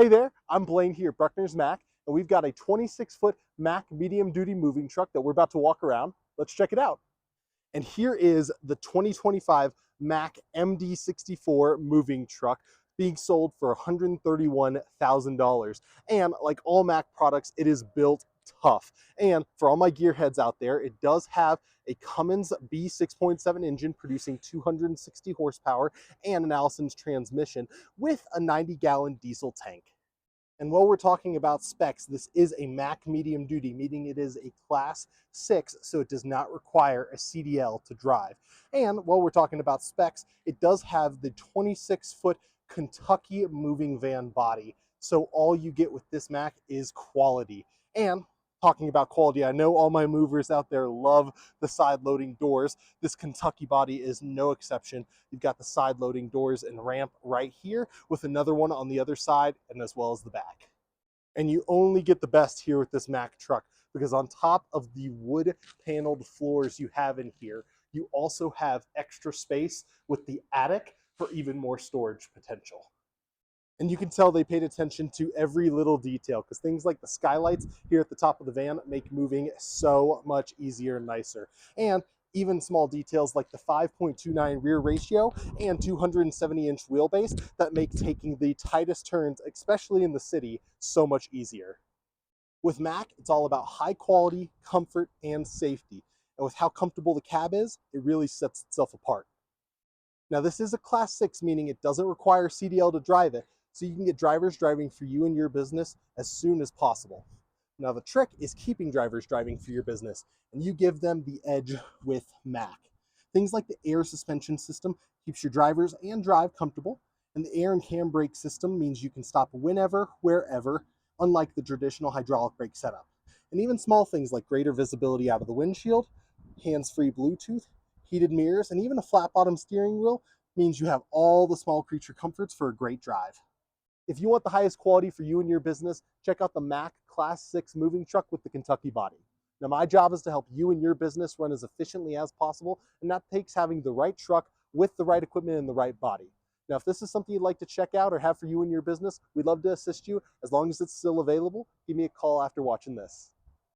Hey there, I'm Blayne here, Bruckner's Mack, and we've got a 26-foot Mack medium-duty moving truck that we're about to walk around. Let's check it out. And here is the 2025 Mack MD64 moving truck being sold for $131,000. And like all Mack products, it is built tough. And for all my gearheads out there, it does have a Cummins B6.7 engine producing 260 horsepower and an Allison's transmission with a 90-gallon diesel tank. And while we're talking about specs, this is a Mack medium duty, meaning it is a class 6, so it does not require a CDL to drive. And while we're talking about specs, it does have the 26-foot Kentucky moving van body. So all you get with this Mack is quality. And talking about quality, I know all my movers out there love the side loading doors. This Kentucky body is no exception. You've got the side loading doors and ramp right here with another one on the other side and as well as the back. And you only get the best here with this Mack truck because on top of the wood paneled floors you have in here, you also have extra space with the attic for even more storage potential. And you can tell they paid attention to every little detail because things like the skylights here at the top of the van make moving so much easier and nicer. And even small details like the 5.29 rear ratio and 270-inch wheelbase that make taking the tightest turns, especially in the city, so much easier. With Mack, it's all about high quality, comfort, and safety. And with how comfortable the cab is, it really sets itself apart. Now, this is a Class 6, meaning it doesn't require CDL to drive it, so you can get drivers driving for you and your business as soon as possible. Now, the trick is keeping drivers driving for your business, and you give them the edge with Mack. Things like the air suspension system keeps your drivers and drive comfortable, and the air and cam brake system means you can stop whenever, wherever, unlike the traditional hydraulic brake setup. And even small things like greater visibility out of the windshield, hands-free Bluetooth, heated mirrors, and even a flat bottom steering wheel means you have all the small creature comforts for a great drive. If you want the highest quality for you and your business, check out the Mack Class 6 moving truck with the Kentucky body. Now, my job is to help you and your business run as efficiently as possible, and that takes having the right truck with the right equipment and the right body. Now, if this is something you'd like to check out or have for you and your business, we'd love to assist you. As long as it's still available, give me a call after watching this.